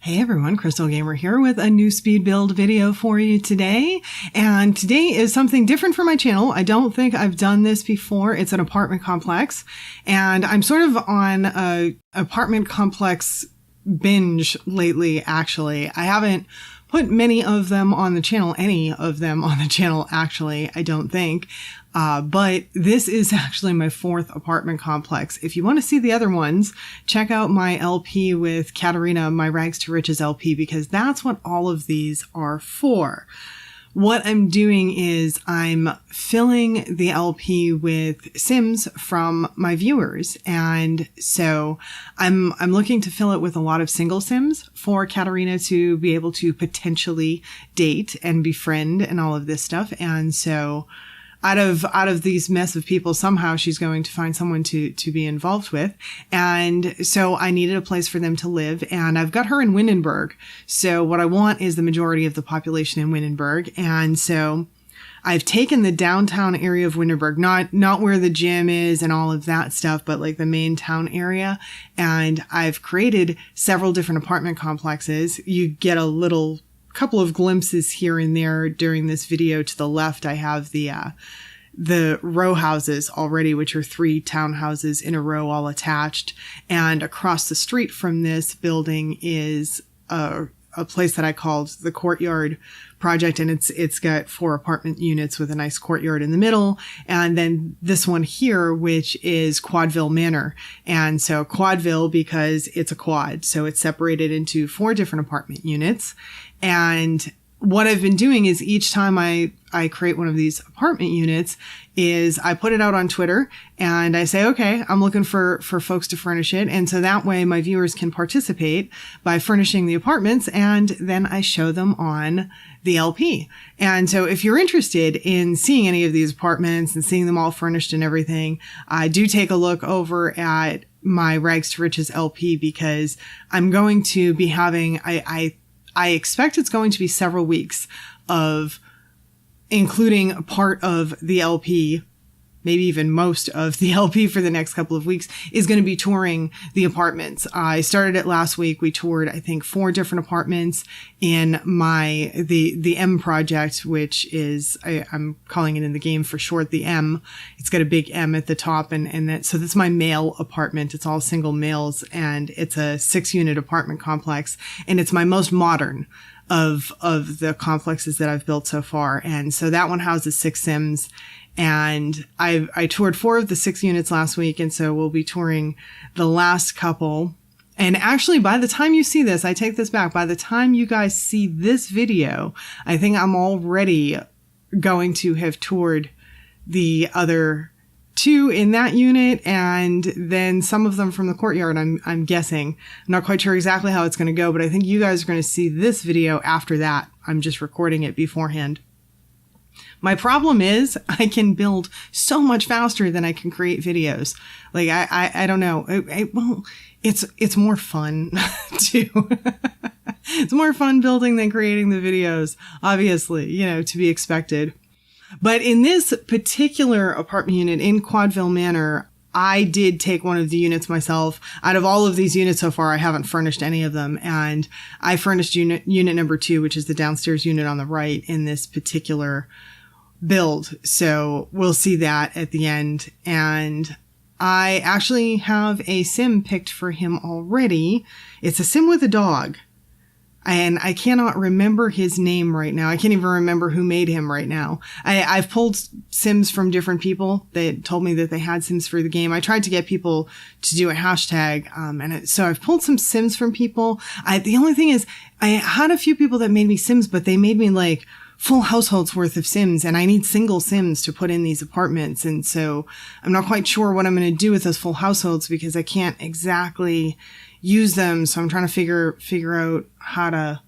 Hey everyone, Crystal Gamer here with a new speed build video for you today. And today is something different for my channel. I don't think I've done this before. It's an apartment complex, and I'm sort of on a apartment complex binge lately, actually. I haven't put many of them on the channel, any of them on the channel, actually, I don't think. But this is actually my fourth apartment complex. If you want to see the other ones, check out my LP with Katarina, my Rags to Riches LP, because that's what all of these are for. What I'm doing is I'm filling the LP with Sims from my viewers. And so I'm looking to fill it with a lot of single Sims for Katarina to be able to potentially date and befriend and all of this stuff. And so out of these mess of people, somehow she's going to find someone to be involved with. And so I needed a place for them to live, and I've got her in Windenburg. So what I want is the majority of the population in Windenburg. And so I've taken the downtown area of Windenburg, not where the gym is and all of that stuff, but like the main town area. And I've created several different apartment complexes. You get a little couple of glimpses here and there during this video. To the left, I have the row houses already, which are 3 townhouses in a row, all attached. And across the street from this building is a place that I called the Courtyard Project, and it's got 4 apartment units with a nice courtyard in the middle. And then this one here, which is Quadville Manor. And so Quadville because it's a quad, so it's separated into 4 different apartment units. And what I've been doing is each time I create one of these apartment units is I put it out on Twitter and I say, okay, I'm looking for folks to furnish it. And so that way my viewers can participate by furnishing the apartments, and then I show them on the LP. And so if you're interested in seeing any of these apartments and seeing them all furnished and everything, do take a look over at my Rags to Riches LP, because I'm going to be having, I expect it's going to be several weeks of including a part of the LP, maybe even most of the LP for the next couple of weeks, is going to be touring the apartments. I started it last week. We toured, I think, 4 different apartments in the M project, which is, I'm calling it in the game for short, the M. It's got a big M at the top, so that's my male apartment. It's all single males, and it's a 6-unit apartment complex, and it's my most modern of the complexes that I've built so far. And so that one houses 6 Sims. And I toured 4 of the 6 units last week, and so we'll be touring the last couple. And actually, by the time you see this, I take this back. By the time you guys see this video, I think I'm already going to have toured the other 2 in that unit, and then some of them from the courtyard, I'm guessing. I'm not quite sure exactly how it's going to go, but I think you guys are going to see this video after that. I'm just recording it beforehand. My problem is I can build so much faster than I can create videos. Like, I don't know. Well, it's more fun too. It's more fun building than creating the videos, obviously, to be expected. But in this particular apartment unit in Quadville Manor, I did take one of the units myself. Out of all of these units so far, I haven't furnished any of them. And I furnished unit number 2, which is the downstairs unit on the right in this particular build. So we'll see that at the end. And I actually have a Sim picked for him already. It's a Sim with a dog. And I cannot remember his name right now. I can't even remember who made him right now. I've pulled Sims from different people that told me that they had Sims for the game. I tried to get people to do a hashtag. So I've pulled some Sims from people. The only thing is I had a few people that made me Sims, but they made me like full households worth of Sims, and I need single Sims to put in these apartments. And so I'm not quite sure what I'm going to do with those full households, because I can't exactly use them. So I'm trying to figure out how to,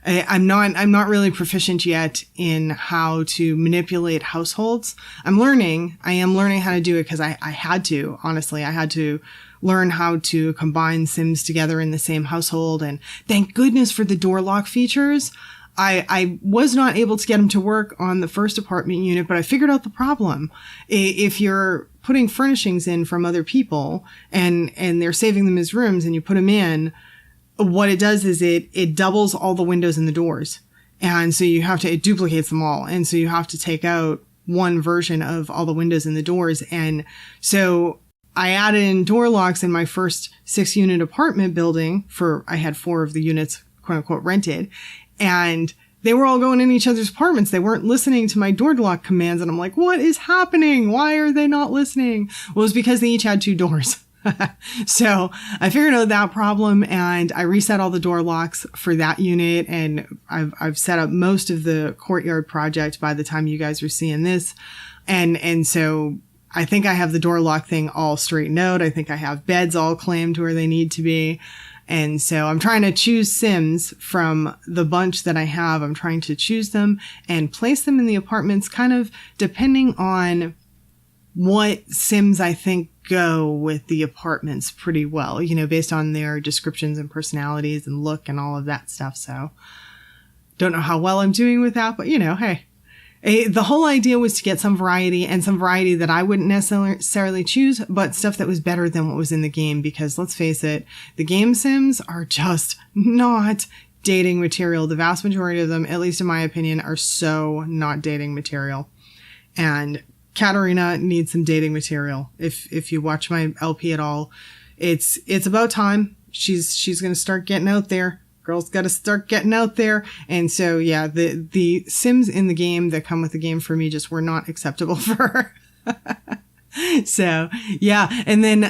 I'm not really proficient yet in how to manipulate households. I am learning how to do it, because I had to, honestly, I had to learn how to combine Sims together in the same household. And thank goodness for the door lock features. I was not able to get them to work on the first apartment unit, but I figured out the problem. If you're putting furnishings in from other people and they're saving them as rooms and you put them in, what it does is it doubles all the windows and the doors. And so it duplicates them all. And so you have to take out one version of all the windows and the doors. And so I added in door locks in my first 6-unit apartment building I had 4 of the units, quote unquote, rented. And they were all going in each other's apartments. They weren't listening to my door lock commands. And I'm like, what is happening? Why are they not listening? Well, it was because they each had 2 doors. So I figured out that problem, and I reset all the door locks for that unit. And I've set up most of the courtyard project by the time you guys are seeing this. And so I think I have the door lock thing all straightened out. I think I have beds all claimed where they need to be. And so I'm trying to choose Sims from the bunch that I have. I'm trying to choose them and place them in the apartments kind of depending on what Sims I think go with the apartments pretty well, based on their descriptions and personalities and look and all of that stuff. So don't know how well I'm doing with that, but hey. The whole idea was to get some variety, and some variety that I wouldn't necessarily choose, but stuff that was better than what was in the game. Because let's face it, the game Sims are just not dating material. The vast majority of them, at least in my opinion, are so not dating material. And Katarina needs some dating material. If you watch my LP at all, it's about time. She's going to start getting out there. Girls got to start getting out there. And so, yeah, the Sims in the game that come with the game for me just were not acceptable for her. So, yeah. And then,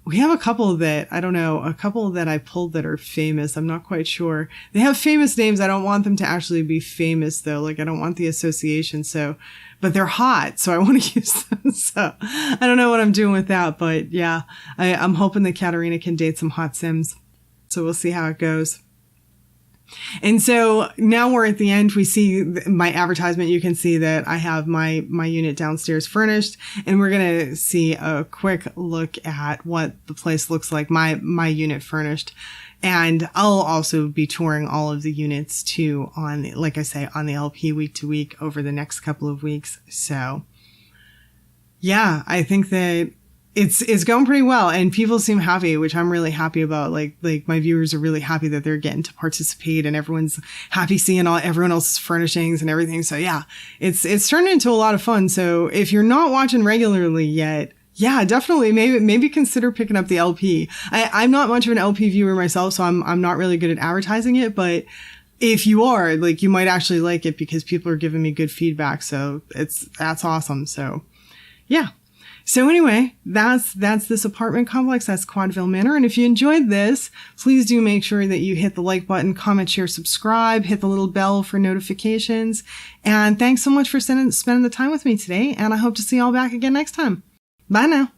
we have a couple that I pulled that are famous. I'm not quite sure. They have famous names. I don't want them to actually be famous though. Like, I don't want the association. So, but they're hot. So I want to use them. So I don't know what I'm doing with that, but yeah, I'm hoping that Katarina can date some hot Sims. So we'll see how it goes. And so now we're at the end. We see my advertisement. You can see that I have my unit downstairs furnished, and we're going to see a quick look at what the place looks like, my unit furnished. And I'll also be touring all of the units too like I say, on the LP week to week over the next couple of weeks. So yeah, I think that it's going pretty well, and people seem happy, which I'm really happy about. Like my viewers are really happy that they're getting to participate, and everyone's happy seeing everyone else's furnishings and everything. So yeah, it's turned into a lot of fun. So if you're not watching regularly yet, yeah, definitely maybe consider picking up the LP. I'm not much of an LP viewer myself, so I'm not really good at advertising it, but if you are, you might actually like it because people are giving me good feedback. So that's awesome. So yeah. So anyway, that's this apartment complex. That's Quadville Manor. And if you enjoyed this, please do make sure that you hit the like button, comment, share, subscribe, hit the little bell for notifications. And thanks so much for spending the time with me today. And I hope to see you all back again next time. Bye now.